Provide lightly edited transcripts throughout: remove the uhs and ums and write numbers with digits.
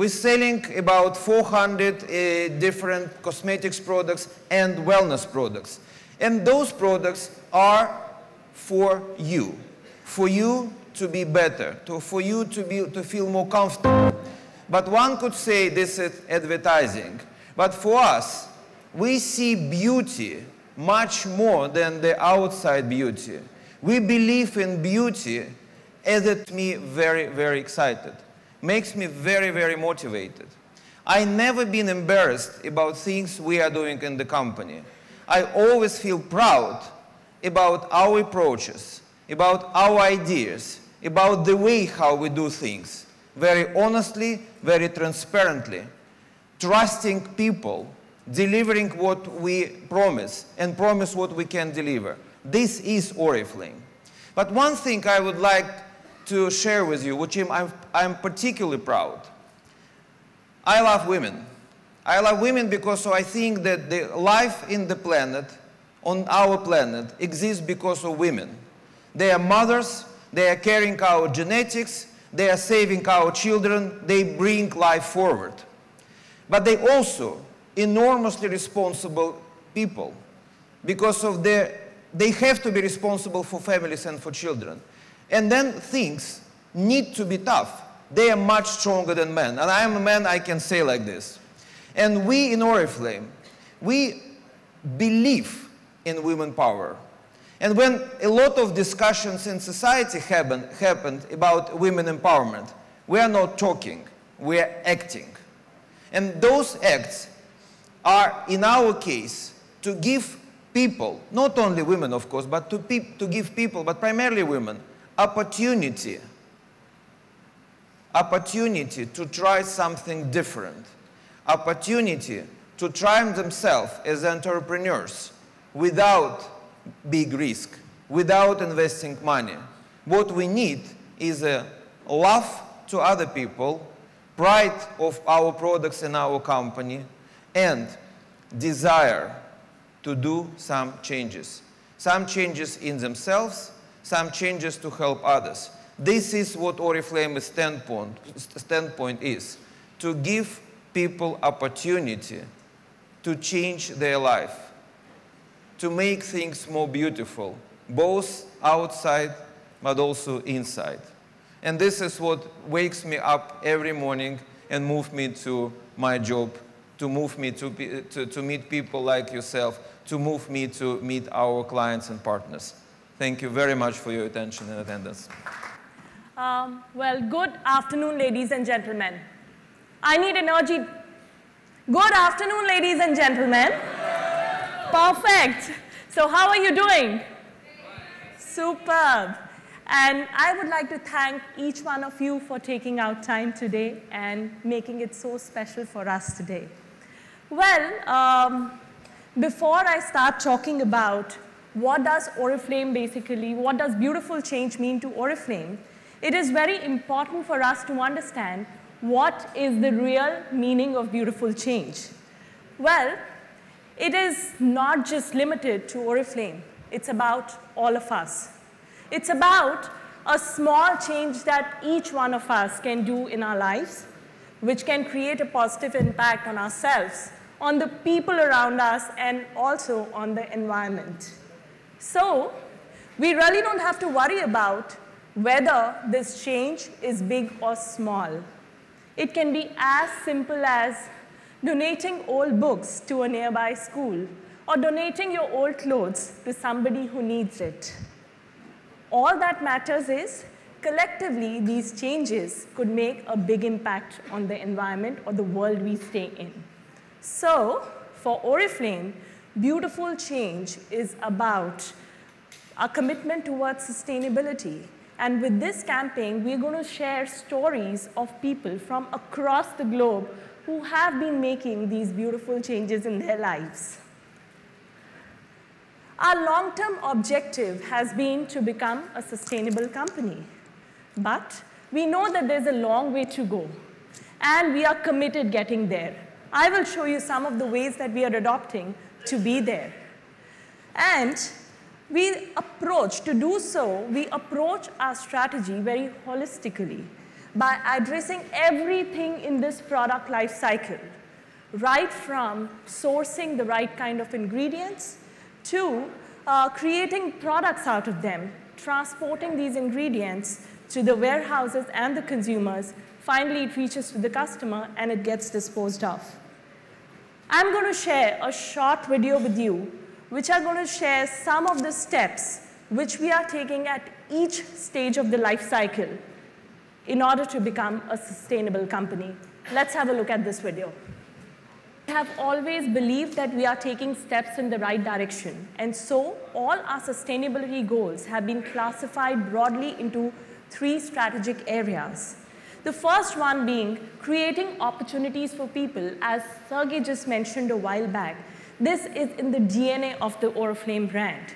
We're selling about 400 different cosmetics products and wellness products. And those products are for you to be better, for you to feel more comfortable. But one could say this is advertising. But for us, we see beauty much more than the outside beauty. We believe in beauty, as it makes me very, very excited, makes me very, very motivated. I've never been embarrassed about things we are doing in the company. I always feel proud about our approaches, about our ideas, about the way how we do things, very honestly, very transparently, trusting people, delivering what we promise, and promise what we can deliver. This is Oriflame. But one thing I would like to share with you, which I'm particularly proud. I love women. I love women because I think that the life in the planet, on our planet, exists because of women. They are mothers, they are carrying our genetics, they are saving our children, they bring life forward. But they also enormously responsible people because of they have to be responsible for families and for children. And then things need to be tough. They are much stronger than men. And I am a man, I can say like this. And we in Oriflame, we believe in women power. And when a lot of discussions in society happened about women empowerment, we are not talking, we are acting. And those acts are, in our case, to give people, not only women of course, but to give people, but primarily women, opportunity to try something different, opportunity to try themselves as entrepreneurs without big risk, without investing money. What we need is a love to other people, pride of our products and our company, and desire to do some changes in themselves, some changes to help others. This is what Oriflame's standpoint is, to give people opportunity to change their life, to make things more beautiful, both outside but also inside. And this is what wakes me up every morning and moves me to my job, to move me to meet people like yourself, to move me to meet our clients and partners. Thank you very much for your attention and attendance. Well, good afternoon, ladies and gentlemen. I need energy. Good afternoon, ladies and gentlemen. Perfect. So how are you doing? Superb. And I would like to thank each one of you for taking out time today and making it so special for us today. Well, before I start talking about what does Oriflame basically, what does beautiful change mean to Oriflame, it is very important for us to understand what is the real meaning of beautiful change. Well, it is not just limited to Oriflame. It's about all of us. It's about a small change that each one of us can do in our lives, which can create a positive impact on ourselves, on the people around us, and also on the environment. So, we really don't have to worry about whether this change is big or small. It can be as simple as donating old books to a nearby school, or donating your old clothes to somebody who needs it. All that matters is, collectively, these changes could make a big impact on the environment or the world we stay in. So, for Oriflame, beautiful change is about our commitment towards sustainability. And with this campaign, we're going to share stories of people from across the globe who have been making these beautiful changes in their lives. Our long-term objective has been to become a sustainable company. But we know that there's a long way to go, and we are committed getting there. I will show you some of the ways that we are adopting to be there. And to do so, we approach our strategy very holistically. by addressing everything in this product life cycle, right from sourcing the right kind of ingredients to creating products out of them, transporting these ingredients to the warehouses and the consumers. Finally, it reaches to the customer and it gets disposed of. I'm going to share a short video with you which are going to share some of the steps which we are taking at each stage of the life cycle in order to become a sustainable company. Let's have a look at this video. We have always believed that we are taking steps in the right direction, and so all our sustainability goals have been classified broadly into 3 strategic areas. The first one being creating opportunities for people, as Sergey just mentioned a while back. This is in the DNA of the Oriflame brand.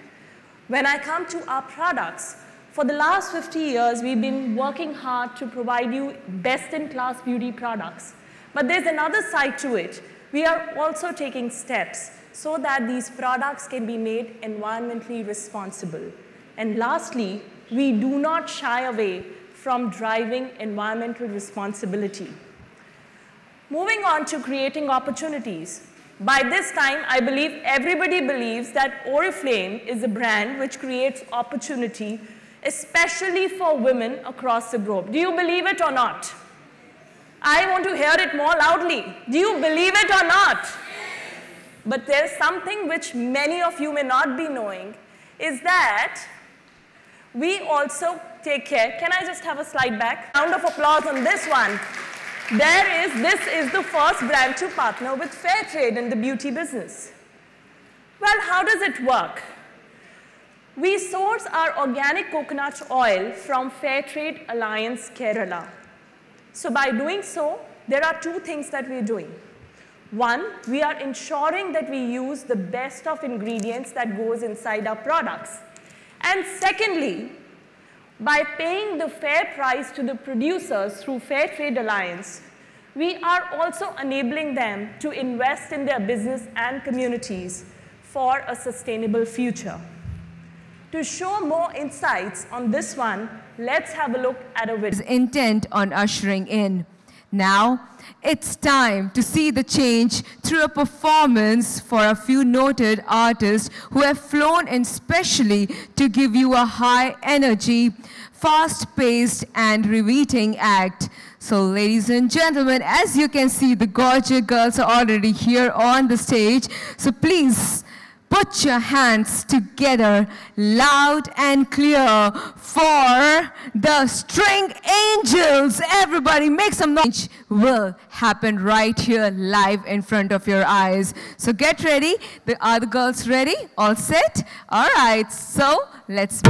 When I come to our products, for the last 50 years, we've been working hard to provide you best-in-class beauty products. But there's another side to it. We are also taking steps so that these products can be made environmentally responsible. And lastly, we do not shy away from driving environmental responsibility. Moving on to creating opportunities. By this time, I believe everybody believes that Oriflame is a brand which creates opportunity, especially for women across the globe. Do you believe it or not? I want to hear it more loudly. Do you believe it or not? But there's something which many of you may not be knowing, is that we also take care. Can I just have a slide back? Round of applause on this one. This is the first brand to partner with fair trade in the beauty business. Well, how does it work? We source our organic coconut oil from Fair Trade Alliance, Kerala. So by doing so, there are 2 things that we're doing. One, we are ensuring that we use the best of ingredients that goes inside our products. And secondly, by paying the fair price to the producers through Fair Trade Alliance, we are also enabling them to invest in their business and communities for a sustainable future. To show more insights on this one, let's have a look at a video. Intent on ushering in. Now, it's time to see the change through a performance for a few noted artists who have flown in specially to give you a high energy, fast-paced and riveting act. So ladies and gentlemen, as you can see, the gorgeous girls are already here on the stage. So please, put your hands together loud and clear for the String Angels. Everybody make some noise. Will happen right here live in front of your eyes. So get ready. Are the girls ready? All set? All right. So let's...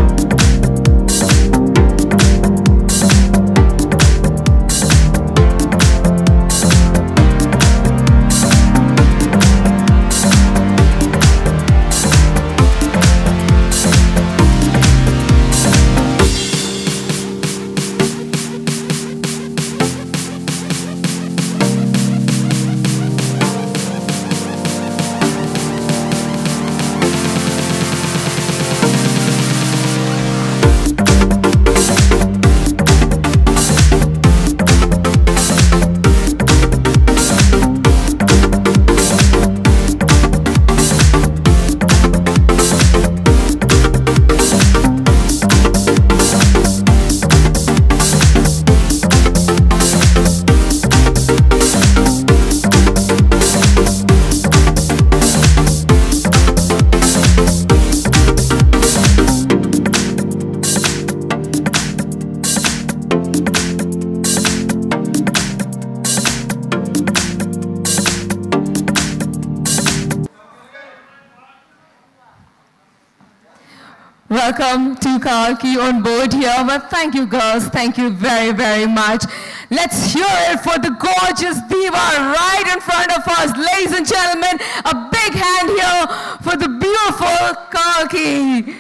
Welcome to Kalki on board here. Well, thank you, girls. Thank you very, very much. Let's hear it for the gorgeous diva right in front of us. Ladies and gentlemen, a big hand here for the beautiful Kalki.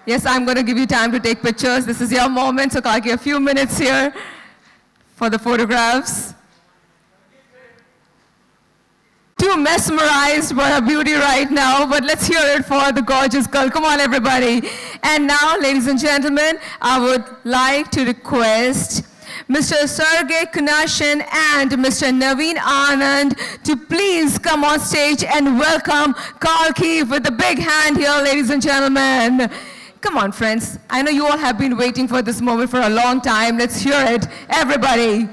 Yes, I'm going to give you time to take pictures. This is your moment. So Kalki, a few minutes here for the photographs. too mesmerized by her beauty right now, but let's hear it for the gorgeous girl. Come on, everybody. And now, ladies and gentlemen, I would like to request Mr. Sergey Koechlin and Mr. Naveen Anand to please come on stage and welcome Kalki with a big hand here, ladies and gentlemen. Come on, friends. I know you all have been waiting for this moment for a long time. Let's hear it, everybody.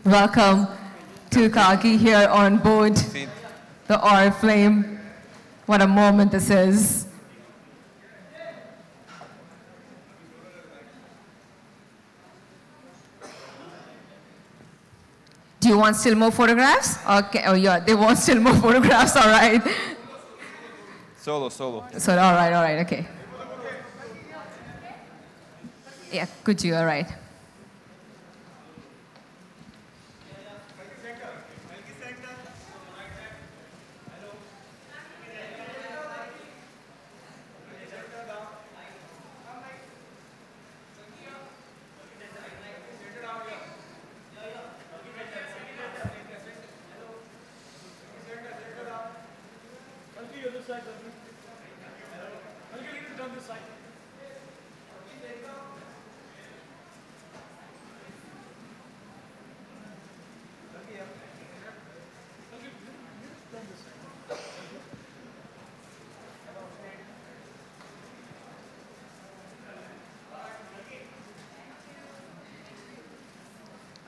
Welcome to Kalki here on board the Oriflame. What a moment this is. Do you want still more photographs? Okay. Oh yeah, they want still more photographs. All right. Solo. So all right, okay. Yeah, could you? All right.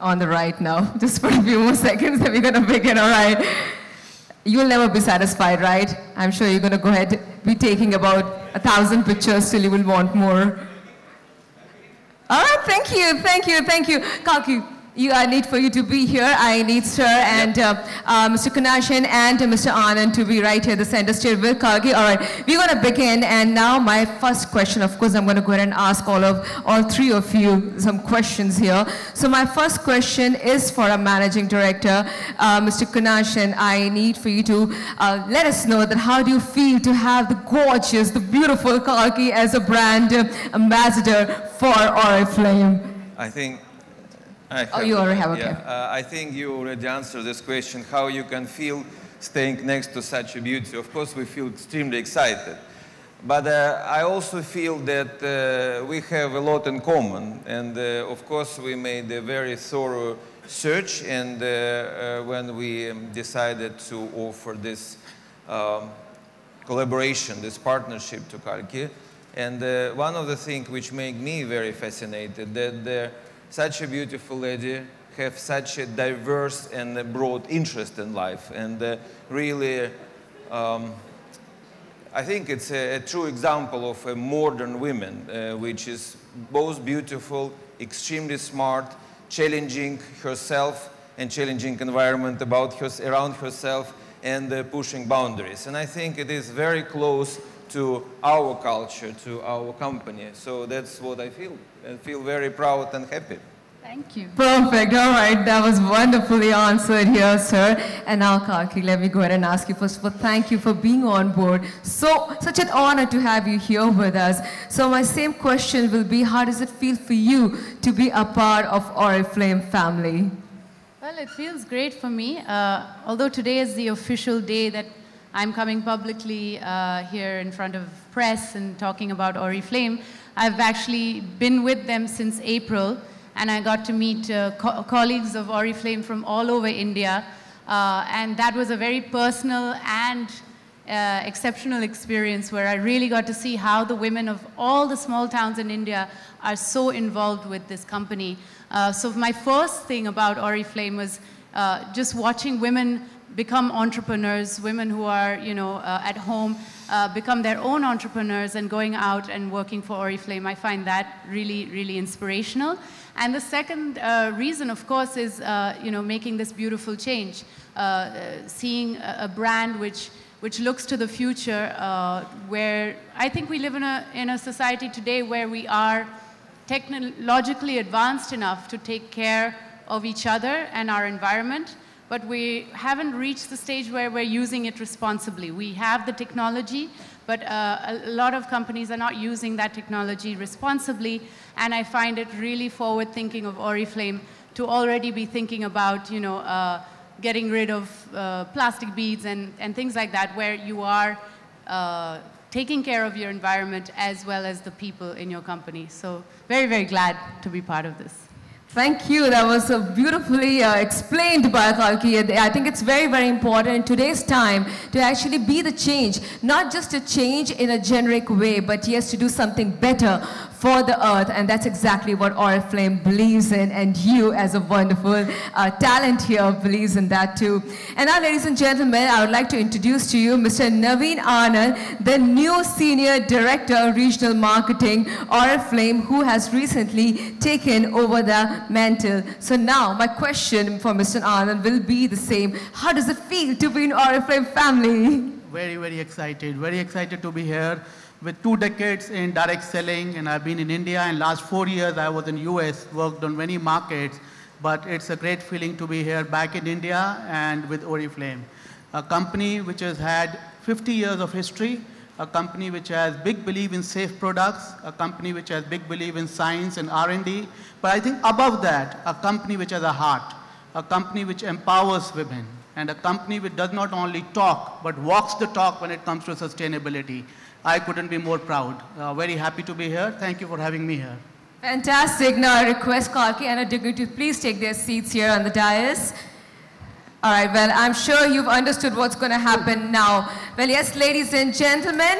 On the right now, just for a few more seconds, then we're going to begin, all right? You'll never be satisfied, right? I'm sure you're going to go ahead, be taking about 1,000 pictures till you will want more. All right, thank you. Kalki, I need for you to be here. I need Sir and Mr. Koechlin and Mr. Anand to be right here, the center stage with Kalki. All right, we're going to begin. And now my first question, of course, I'm going to go ahead and ask all three of you some questions here. So my first question is for our managing director, Mr. Koechlin. I need for you to let us know that how do you feel to have the gorgeous, the beautiful Kalki as a brand ambassador for Oriflame? You already have, okay. Yeah, I think you already answered this question, how you can feel staying next to such a beauty. Of course, we feel extremely excited. But I also feel that we have a lot in common. And of course, we made a very thorough search. And when we decided to offer this collaboration, this partnership to Kalki, and one of the things which made me very fascinated, that such a beautiful lady have such a diverse and broad interest in life. And really, I think it's a true example of a modern woman, which is both beautiful, extremely smart, challenging herself and challenging environment around herself, and pushing boundaries. And I think it is very close to our culture, to our company. So that's what I feel. I feel very proud and happy. Thank you. Perfect. All right. That was wonderfully answered here, sir. And now, Kalki, let me go ahead and ask you first of all, thank you for being on board. Such an honor to have you here with us. So my same question will be, how does it feel for you to be a part of Oriflame family? Well, it feels great for me. Although today is the official day that I'm coming publicly here in front of press and talking about Oriflame, I've actually been with them since April, and I got to meet colleagues of Oriflame from all over India, and that was a very personal and exceptional experience where I really got to see how the women of all the small towns in India are so involved with this company. So my first thing about Oriflame was just watching women become entrepreneurs, women who are, at home, become their own entrepreneurs and going out and working for Oriflame. I find that really, really inspirational. And the second reason, of course, is, making this beautiful change, seeing a brand which looks to the future, where I think we live in a society today where we are technologically advanced enough to take care of each other and our environment, but we haven't reached the stage where we're using it responsibly. We have the technology, but a lot of companies are not using that technology responsibly, and I find it really forward-thinking of Oriflame to already be thinking about, getting rid of plastic beads and things like that, where you are taking care of your environment as well as the people in your company. So very, very glad to be part of this. Thank you. That was beautifully explained by Kalki. I think it's very, very important in today's time to actually be the change, not just a change in a generic way, but yes, to do something better for the earth, and that's exactly what Oriflame believes in, and you as a wonderful talent here believes in that too. And now, ladies and gentlemen, I would like to introduce to you Mr. Naveen Anand, the new Senior Director of Regional Marketing, Oriflame, who has recently taken over the mantle. So now, my question for Mr. Anand will be the same. How does it feel to be in Oriflame family? Very, very excited to be here. With 2 decades in direct selling, and I've been in India, and last 4 years I was in US, worked on many markets, but it's a great feeling to be here back in India and with Oriflame, a company which has had 50 years of history, a company which has big belief in safe products, a company which has big belief in science and R&D, but I think above that, a company which has a heart, a company which empowers women, and a company which does not only talk, but walks the talk when it comes to sustainability. I couldn't be more proud. Very happy to be here. Thank you for having me here. Fantastic. Now I request Kalki and Aditi to please take their seats here on the dais. All right, well, I'm sure you've understood what's going to happen now. Well, yes, ladies and gentlemen,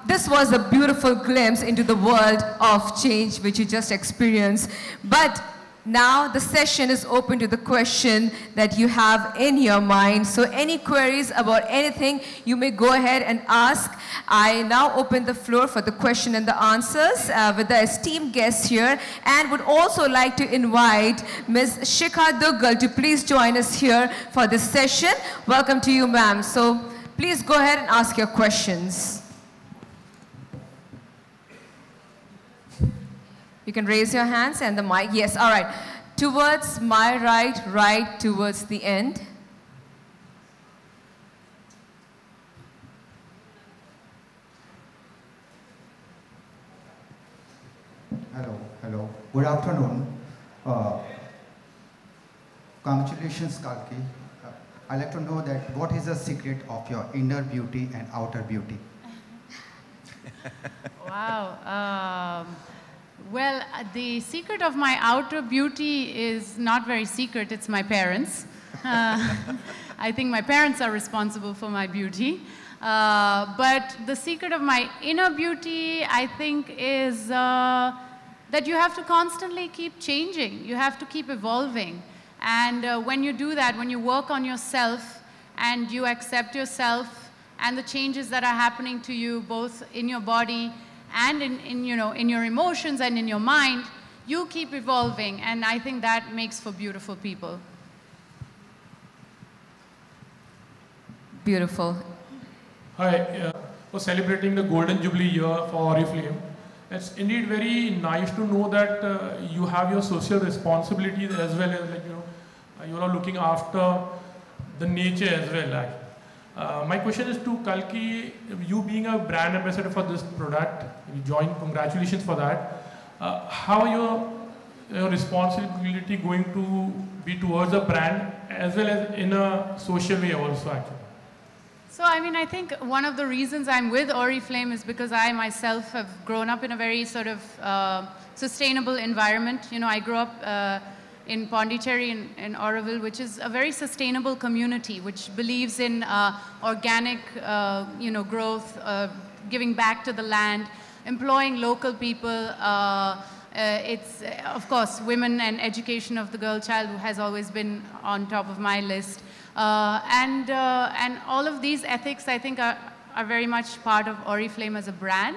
this was a beautiful glimpse into the world of change which you just experienced. But now the session is open to the question that you have in your mind. So any queries about anything, you may go ahead and ask. I now open the floor for the question and the answers with the esteemed guests here, and would also like to invite Ms. Shikha Duggal to please join us here for this session. Welcome to you, ma'am. So please go ahead and ask your questions. You can raise your hands and the mic. Yes, all right. Towards my right, right towards the end. Hello. Good afternoon. Congratulations, Kalki. I'd like to know that what is the secret of your inner beauty and outer beauty? Wow. Well, the secret of my outer beauty is not very secret. It's my parents. I think my parents are responsible for my beauty. But the secret of my inner beauty, I think, is that you have to constantly keep changing. You have to keep evolving. And when you do that, when you work on yourself and you accept yourself and the changes that are happening to you, both in your body and in your emotions and in your mind, you keep evolving, and I think that makes for beautiful people. Beautiful. Hi, for celebrating the Golden Jubilee year for Oriflame. It's indeed very nice to know that you have your social responsibilities as well as, you are looking after the nature as well. My question is to Kalki, you being a brand ambassador for this product, you joined, congratulations for that. How are your responsibility going to be towards a brand as well as in a social way also actually? So, I think one of the reasons I'm with Oriflame is because I myself have grown up in a very sort of sustainable environment. I grew up in Pondicherry in Auroville, which is a very sustainable community, which believes in organic, growth, giving back to the land, employing local people. It's, of course, women and education of the girl child, who has always been on top of my list. And all of these ethics, I think, are very much part of Oriflame as a brand.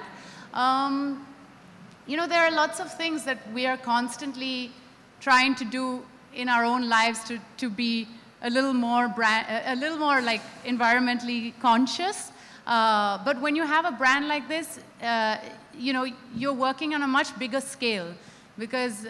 There are lots of things that we are constantly trying to do in our own lives to be a little more like environmentally conscious. But when you have a brand like this, you're working on a much bigger scale, because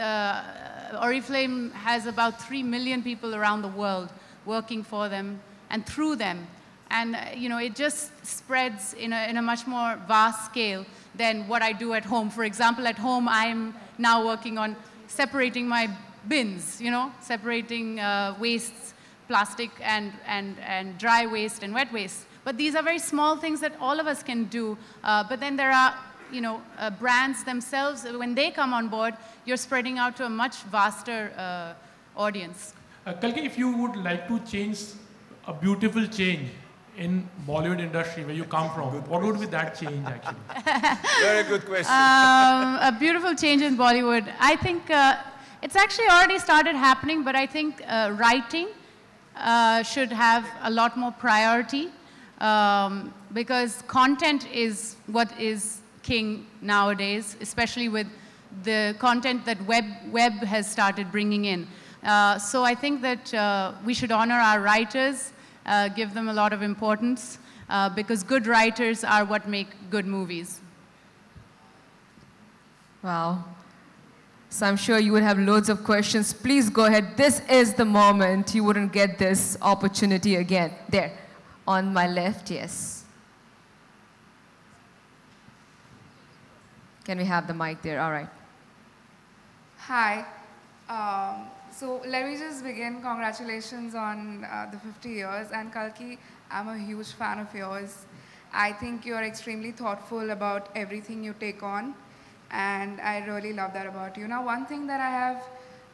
Oriflame has about 3 million people around the world working for them and through them. And it just spreads in a much more vast scale than what I do at home. For example, at home, I'm now working on separating my bins, separating wastes, plastic and dry waste and wet waste. But these are very small things that all of us can do. But then there are, brands themselves, when they come on board, you're spreading out to a much vaster audience. Kalki, if you would like to change a beautiful change in Bollywood industry where you come from, what would be that change actually? Very good question. A beautiful change in Bollywood. I think it's actually already started happening, but I think writing should have a lot more priority because content is what is king nowadays, especially with the content that web has started bringing in. So I think that we should honor our writers, give them a lot of importance, because good writers are what make good movies. Wow. So I'm sure you would have loads of questions. Please go ahead. This is the moment. You wouldn't get this opportunity again. There, on my left, yes. Can we have the mic there? All right. Hi. So let me just begin. Congratulations on the 50 years. And Kalki, I'm a huge fan of yours. I think you're extremely thoughtful about everything you take on. And I really love that about you. Now, one thing that I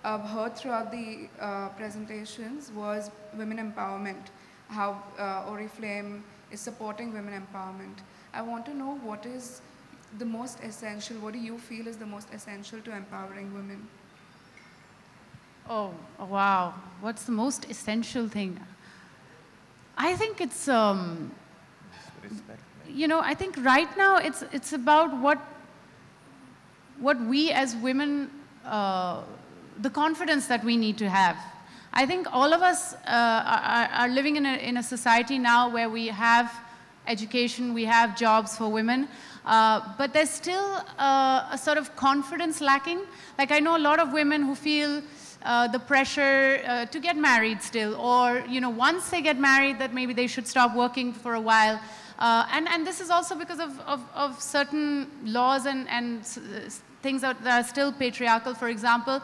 have heard throughout the presentations was women empowerment, how Oriflame is supporting women empowerment. I want to know what is the most essential, what do you feel is the most essential to empowering women? Oh, wow. What's the most essential thing? I think it's, I think right now it's about what we as women, the confidence that we need to have. I think all of us are living in a society now where we have education, we have jobs for women, but there's still a sort of confidence lacking. Like I know a lot of women who feel the pressure to get married still, or once they get married that maybe they should stop working for a while. And this is also because of certain laws and things that are still patriarchal. For example,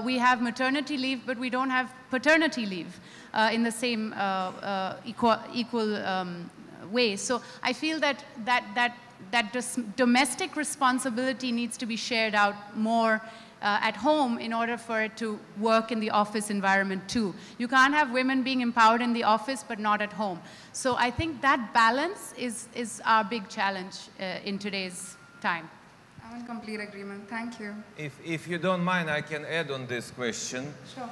we have maternity leave, but we don't have paternity leave in the same equal way. So I feel that domestic responsibility needs to be shared out more at home in order for it to work in the office environment too. You can't have women being empowered in the office but not at home. So I think that balance is our big challenge in today's time. I'm in complete agreement. Thank you. If you don't mind, I can add on this question. Sure.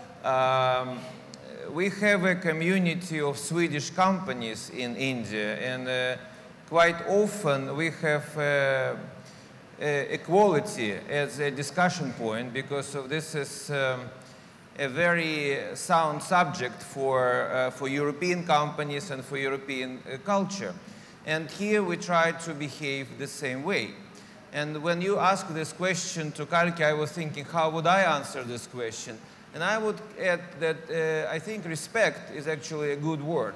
We have a community of Swedish companies in India, and quite often we have equality as a discussion point, because this is a very sound subject for European companies and for European culture. And here we try to behave the same way. And when you ask this question to Kalki, I was thinking, how would I answer this question? And I would add that I think respect is actually a good word.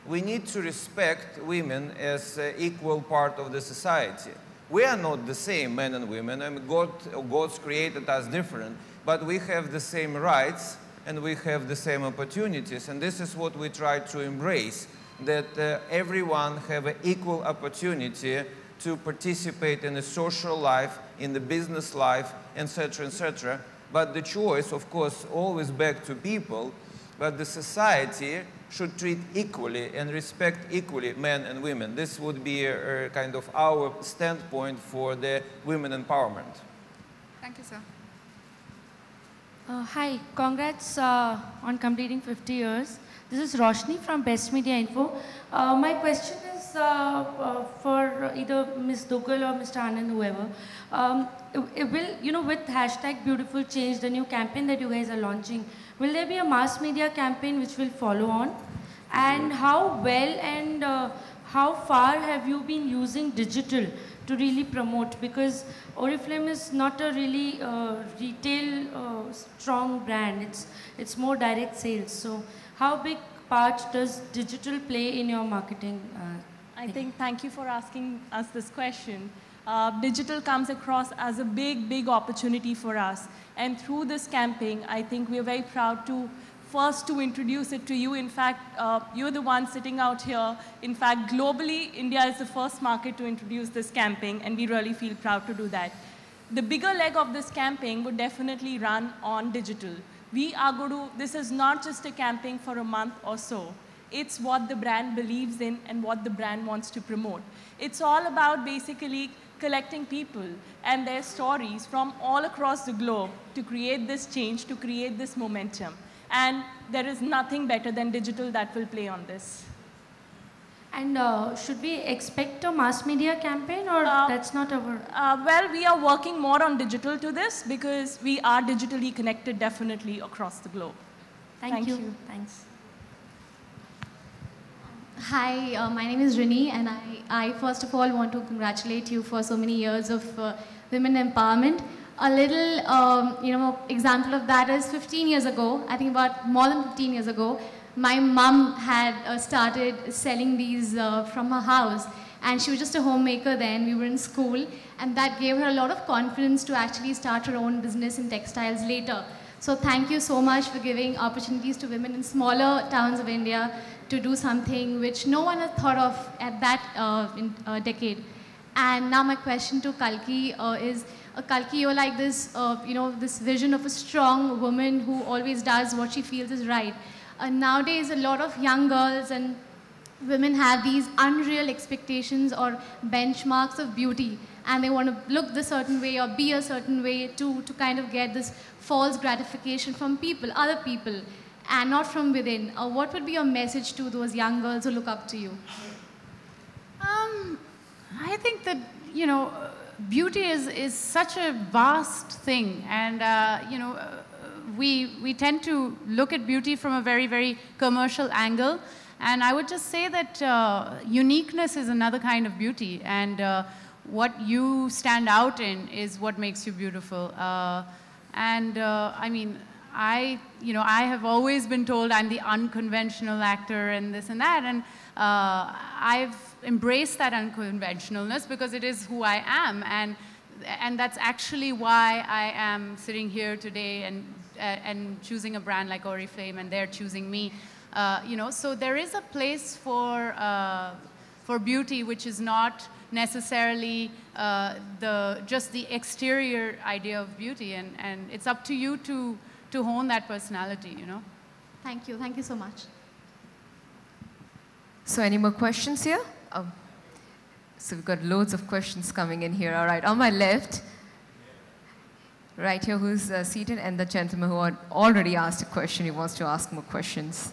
We need to respect women as an equal part of the society. We are not the same, men and women. I mean, God's created us different, but we have the same rights and we have the same opportunities. And this is what we try to embrace, that everyone have an equal opportunity to participate in the social life, in the business life, etc., etc. But the choice, of course, always back to people, but the society should treat equally and respect equally men and women. This would be a kind of our standpoint for the women empowerment. Thank you, sir. Hi, congrats on completing 50 years. This is Roshni from Best Media Info. My question is for either Ms. Dugal or Mr. Anand, whoever. It will, with hashtag Beautiful Change, the new campaign that you guys are launching, will there be a mass media campaign which will follow on? And how well and how far have you been using digital to really promote? Because Oriflame is not a really retail strong brand. It's more direct sales. So how big part does digital play in your marketing? I think, thank you for asking us this question. Digital comes across as a big, big opportunity for us. And through this campaign, I think we're very proud to first to introduce it to you. In fact, you're the one sitting out here. In fact, globally, India is the first market to introduce this campaign, and we really feel proud to do that. The bigger leg of this campaign would definitely run on digital. We are going to, this is not just a campaign for a month or so. It's what the brand believes in and what the brand wants to promote. It's all about basically collecting people and their stories from all across the globe to create this change, to create this momentum. And there is nothing better than digital that will play on this. And should we expect a mass media campaign, or that's not our... Well, we are working more on digital to this because we are digitally connected definitely across the globe. Thank you. Thanks. Hi, my name is Rini, and I first of all want to congratulate you for so many years of women empowerment. A little, example of that is 15 years ago, I think about more than 15 years ago, my mum had started selling these from her house, and she was just a homemaker then. We were in school, and that gave her a lot of confidence to actually start her own business in textiles later. So thank you so much for giving opportunities to women in smaller towns of India to do something which no one had thought of at that decade. And now my question to Kalki is, Kalki, you're like this, this vision of a strong woman who always does what she feels is right. Nowadays, a lot of young girls and women have these unreal expectations or benchmarks of beauty, and they want to look the certain way or be a certain way to kind of get this false gratification from people, other people, and not from within. What would be your message to those young girls who look up to you? I think that, beauty is such a vast thing, and, we tend to look at beauty from a very, very commercial angle. And I would just say that uniqueness is another kind of beauty, and what you stand out in is what makes you beautiful. I mean, I have always been told I'm the unconventional actor and this and that, and I've embraced that unconventionalness because it is who I am, and that's actually why I am sitting here today and choosing a brand like Oriflame, and they're choosing me. So there is a place for beauty which is not necessarily just the exterior idea of beauty, and it's up to you to hone that personality, Thank you so much. So any more questions here? So we've got loads of questions coming in here. All right, on my left, right here, who's seated, and the gentleman who already asked a question, he wants to ask more questions.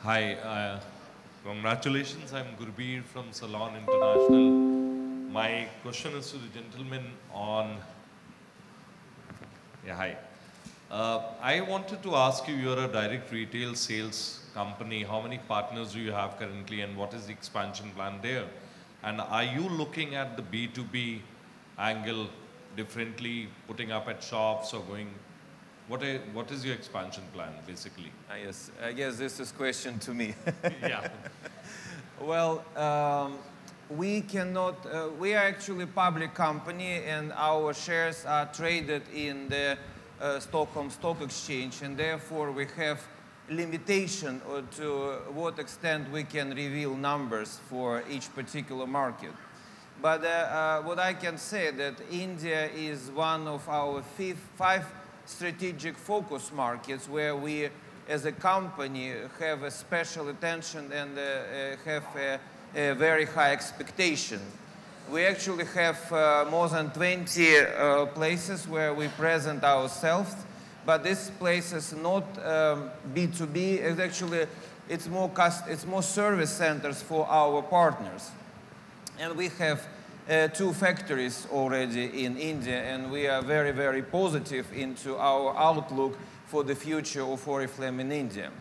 Hi, congratulations. I'm Gurbir from Salon International. My question is to the gentleman on... Yeah, hi. I wanted to ask you, you're a direct retail sales company. How many partners do you have currently, and what is the expansion plan there? And are you looking at the B2B angle differently, putting up at shops or going... What is your expansion plan, basically? Yes, I guess this is a question to me. Yeah. Well, we are actually a public company, and our shares are traded in the Stockholm Stock Exchange, and therefore we have limitation to what extent we can reveal numbers for each particular market. But what I can say that India is one of our five strategic focus markets where we, as a company, have a special attention and have a very high expectation. We actually have more than 20 places where we present ourselves, but this place is not B2B. It's actually it's more service centers for our partners, and we have 2 factories already in India, and we are very, very positive into our outlook for the future of Oriflame in India.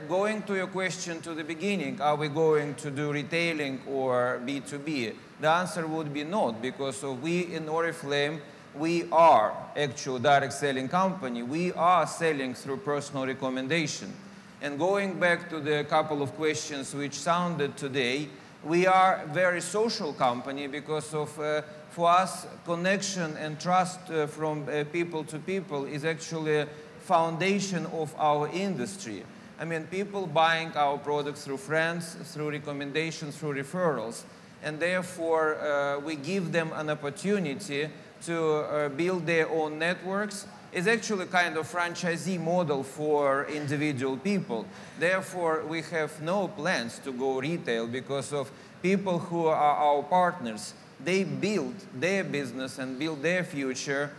Going to your question to the beginning, are we going to do retailing or B2B? The answer would be not, because we in Oriflame, we are actual direct selling company. We are selling through personal recommendation. And going back to the couple of questions which sounded today, we are a very social company because of, for us, connection and trust from people to people is actually a foundation of our industry. I mean, people buying our products through friends, through recommendations, through referrals, and therefore we give them an opportunity to build their own networks. It's actually kind of franchisee model for individual people. Therefore, we have no plans to go retail because of people who are our partners. They build their business and build their future,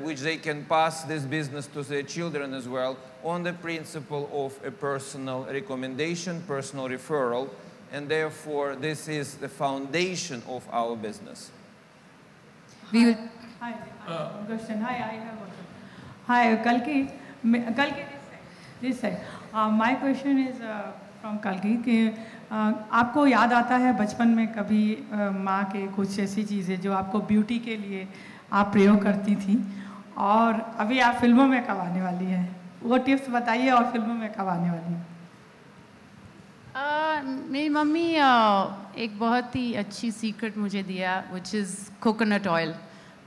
which they can pass this business to their children as well, on the principle of a personal recommendation, personal referral, and therefore this is the foundation of our business. Hi, question. Hi, I have one. Hi, Kalki. Kalki, this side. My question is from Kalki. कि आपको याद आता है बचपन में कभी माँ के कुछ ऐसी चीज़ें जो आपको ब्यूटी के लिए आप प्रयोग करती थी और अभी आप फिल्मों में कब आने वाली हैं? वो टिप्स बताइए और फिल्मों में कब आने वाली हैं? मेरी मम्मी एक बहुत ही अच्छी सीक्रेट मुझे दिया, which is coconut oil.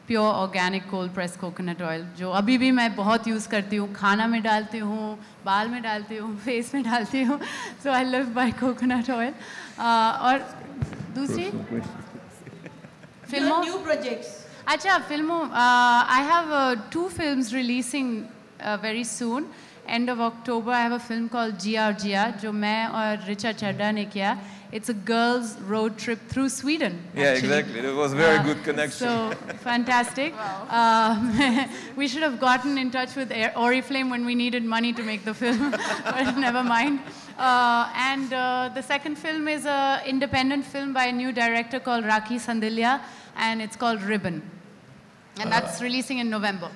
Pure organic cold press coconut oil, जो अभी भी मैं बहुत यूज़ करती हूँ, खाना में डालती हूँ, बाल में डालती हूँ, फेस में डालती हूँ. So I live by coconut oil. और दूसरी फिल्मों, न्यू प्रोजेक्ट्स. अच्छा, फिल्मों, I have 2 films releasing very soon. End of October, I have a film called Gia, जो मैं और रिचा चड्डा ने किया. It's a girls' road trip through Sweden. Yeah, actually. Exactly. It was a very good connection. So fantastic. Wow. We should have gotten in touch with Oriflame when we needed money to make the film, but never mind. And the second film is an independent film by a new director called Rakhi Sandilya, and it's called Ribbon. And that's releasing in November.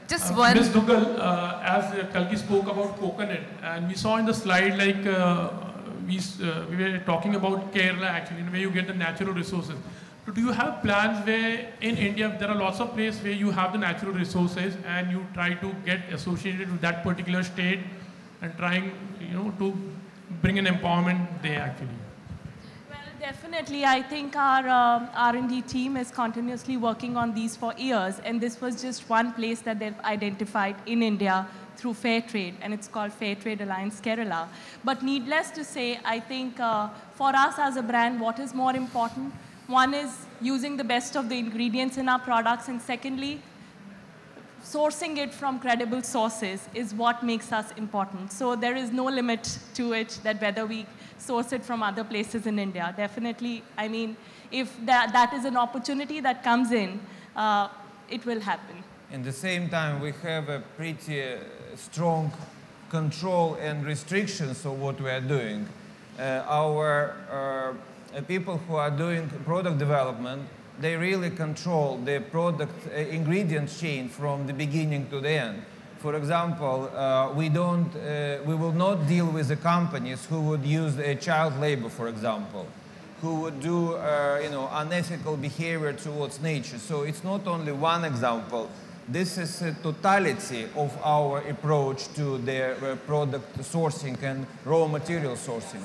Just one. Ms. Dugal, as Kalki spoke about coconut, and we saw in the slide like we were talking about Kerala actually, where you get the natural resources. So do you have plans where in India there are lots of places where you have the natural resources and you try to get associated with that particular state and trying, to bring an empowerment there actually? Well, definitely. I think our R&D team is continuously working on these for years, and this was just one place that they've identified in India through Fair Trade, and it's called Fair Trade Alliance Kerala. But needless to say, I think for us as a brand, what is more important? One is using the best of the ingredients in our products, and secondly, sourcing it from credible sources is what makes us important. So there is no limit to it, that whether we source it from other places in India. Definitely, I mean, if that is an opportunity that comes in, it will happen. At the same time, we have a pretty strong control and restrictions of what we are doing. Our people who are doing product development, they really control the product ingredient chain from the beginning to the end. For example, we will not deal with the companies who would use child labor, for example, who would do unethical behavior towards nature. So it's not only one example. This is a totality of our approach to the product sourcing and raw material sourcing.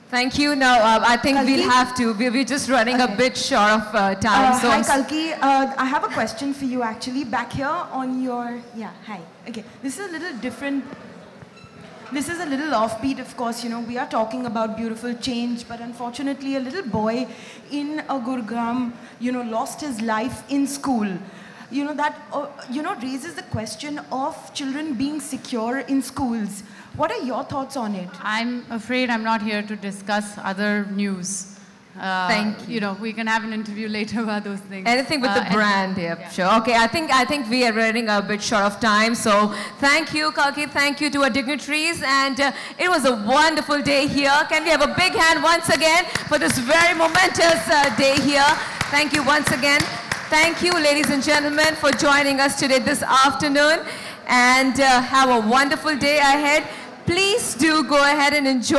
Thank you. Now, I think Kalki, we'll have to. We're just running a bit short of time. So hi, Kalki. I have a question for you, actually. Back here on your... Yeah, hi. Okay. This is a little different. This is a little offbeat, of course. We are talking about beautiful change, but unfortunately, a little boy in Gurugram, lost his life in school. That raises the question of children being secure in schools. What are your thoughts on it? I'm afraid I'm not here to discuss other news. Thank you. We can have an interview later about those things. Anything with the brand, yeah, sure. Okay, I think we are running a bit short of time. So thank you, Kalki. Thank you to our dignitaries, and it was a wonderful day here. Can we have a big hand once again for this very momentous day here? Thank you once again. Thank you, ladies and gentlemen, for joining us today this afternoon, and have a wonderful day ahead. Please do go ahead and enjoy.